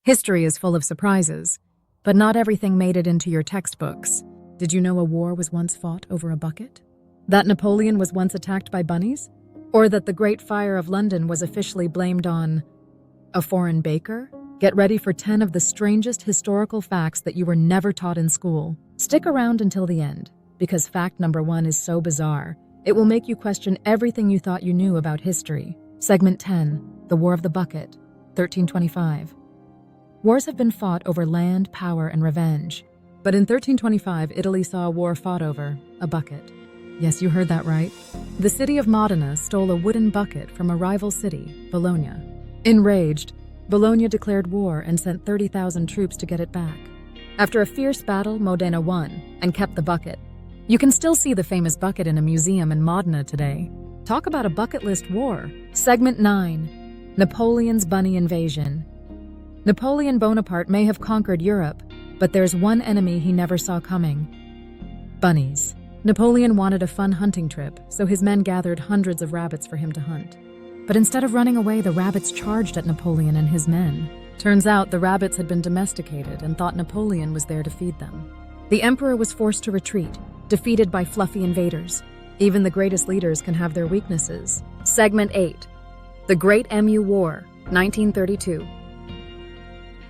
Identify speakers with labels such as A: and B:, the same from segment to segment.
A: History is full of surprises, but not everything made it into your textbooks. Did you know a war was once fought over a bucket? That Napoleon was once attacked by bunnies? Or that the Great Fire of London was officially blamed on a foreign baker? Get ready for 10 of the strangest historical facts that you were never taught in school. Stick around until the end, because fact number 1 is so bizarre, it will make you question everything you thought you knew about history. Segment 10, the War of the Bucket, 1325. Wars have been fought over land, power, and revenge. But in 1325, Italy saw a war fought over a bucket. Yes, you heard that right. The city of Modena stole a wooden bucket from a rival city, Bologna. Enraged, Bologna declared war and sent 30,000 troops to get it back. After a fierce battle, Modena won and kept the bucket. You can still see the famous bucket in a museum in Modena today. Talk about a bucket list war. Segment 9, Napoleon's bunny invasion. Napoleon Bonaparte may have conquered Europe, but there's one enemy he never saw coming: bunnies. Napoleon wanted a fun hunting trip, so his men gathered hundreds of rabbits for him to hunt. But instead of running away, the rabbits charged at Napoleon and his men. Turns out the rabbits had been domesticated and thought Napoleon was there to feed them. The emperor was forced to retreat, defeated by fluffy invaders. Even the greatest leaders can have their weaknesses. Segment 8, the Great Emu War, 1932.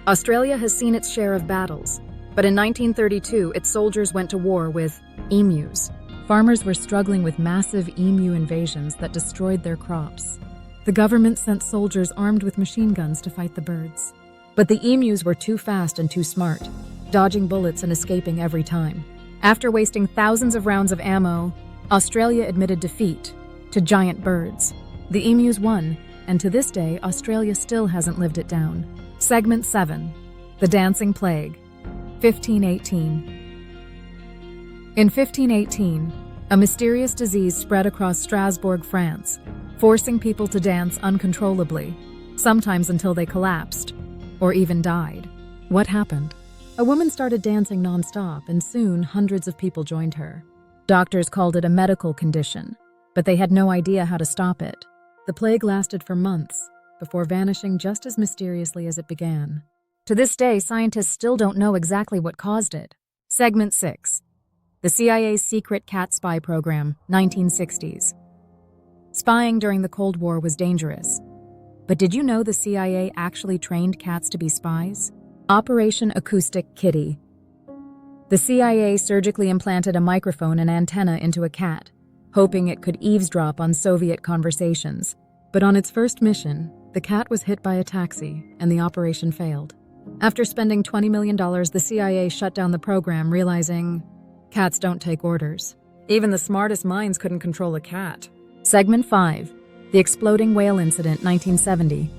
A: Australia has seen its share of battles, but in 1932, its soldiers went to war with emus. Farmers were struggling with massive emu invasions that destroyed their crops. The government sent soldiers armed with machine guns to fight the birds. But the emus were too fast and too smart, dodging bullets and escaping every time. After wasting thousands of rounds of ammo, Australia admitted defeat to giant birds. The emus won, and to this day, Australia still hasn't lived it down. Segment 7, the Dancing Plague, 1518. In 1518, a mysterious disease spread across Strasbourg, France, forcing people to dance uncontrollably, sometimes until they collapsed or even died. What happened? A woman started dancing nonstop, and soon hundreds of people joined her. Doctors called it a medical condition, but they had no idea how to stop it. The plague lasted for months, before vanishing just as mysteriously as it began. To this day, scientists still don't know exactly what caused it. Segment 6, the CIA's secret cat spy program, 1960s. Spying during the Cold War was dangerous. But did you know the CIA actually trained cats to be spies? Operation Acoustic Kitty. The CIA surgically implanted a microphone and antenna into a cat, hoping it could eavesdrop on Soviet conversations. But on its first mission, the cat was hit by a taxi, and the operation failed. After spending $20 million, the CIA shut down the program, realizing cats don't take orders. Even the smartest minds couldn't control a cat. Segment 5, the exploding whale incident, 1970.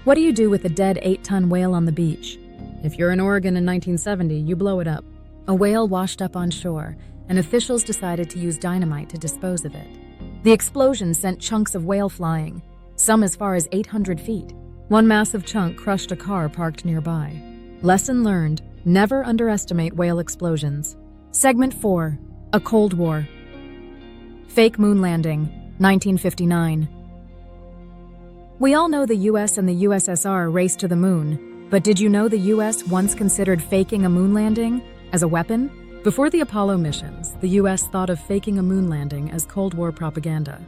A: What do you do with a dead 8-ton whale on the beach? If you're in Oregon in 1970, you blow it up. A whale washed up on shore, and officials decided to use dynamite to dispose of it. The explosion sent chunks of whale flying, some as far as 800 feet. One massive chunk crushed a car parked nearby. Lesson learned: never underestimate whale explosions. Segment 4, a Cold War. Fake moon landing, 1959. We all know the US and the USSR raced to the moon, but did you know the US once considered faking a moon landing as a weapon? Before the Apollo missions, the US thought of faking a moon landing as Cold War propaganda.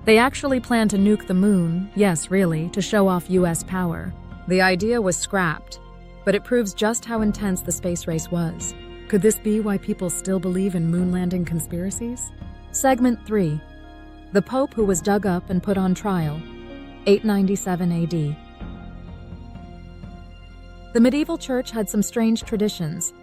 A: They actually planned to nuke the moon, yes, really, to show off US power. The idea was scrapped, but it proves just how intense the space race was. Could this be why people still believe in moon landing conspiracies? Segment 3, the Pope who was dug up and put on trial, 897 AD. The medieval church had some strange traditions,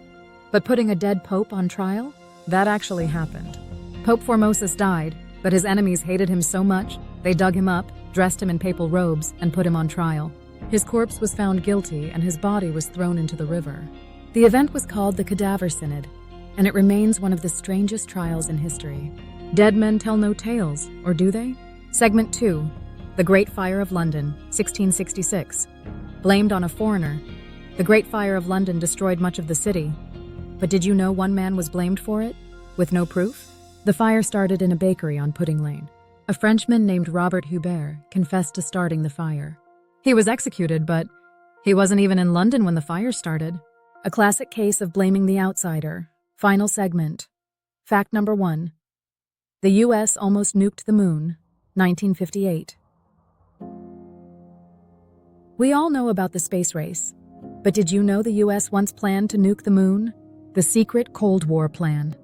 A: but putting a dead pope on trial? That actually happened. Pope Formosus died, but his enemies hated him so much, they dug him up, dressed him in papal robes, and put him on trial. His corpse was found guilty, and his body was thrown into the river. The event was called the Cadaver Synod, and it remains one of the strangest trials in history. Dead men tell no tales, or do they? Segment 2, the Great Fire of London, 1666. Blamed on a foreigner, the Great Fire of London destroyed much of the city. But did you know one man was blamed for it, with no proof? The fire started in a bakery on Pudding Lane. A Frenchman named Robert Hubert confessed to starting the fire. He was executed, but He wasn't even in London when the fire started. A classic case of blaming the outsider. Final segment. Fact number 1. The US almost nuked the moon, 1958. We all know about the space race, but did you know the US once planned to nuke the moon? The secret Cold War plan.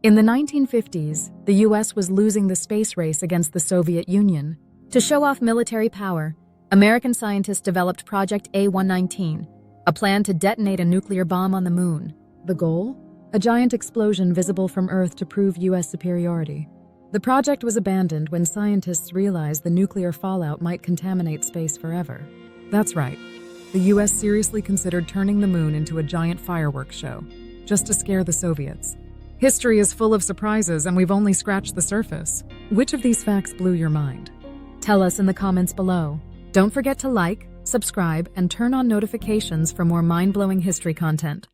A: In the 1950s, the US was losing the space race against the Soviet Union. To show off military power, American scientists developed Project A119, a plan to detonate a nuclear bomb on the moon. The goal? A giant explosion visible from Earth to prove US superiority. The project was abandoned when scientists realized the nuclear fallout might contaminate space forever. That's right. The US seriously considered turning the moon into a giant fireworks show, just to scare the Soviets. History is full of surprises, and we've only scratched the surface. Which of these facts blew your mind? Tell us in the comments below. Don't forget to like, subscribe, and turn on notifications for more mind-blowing history content.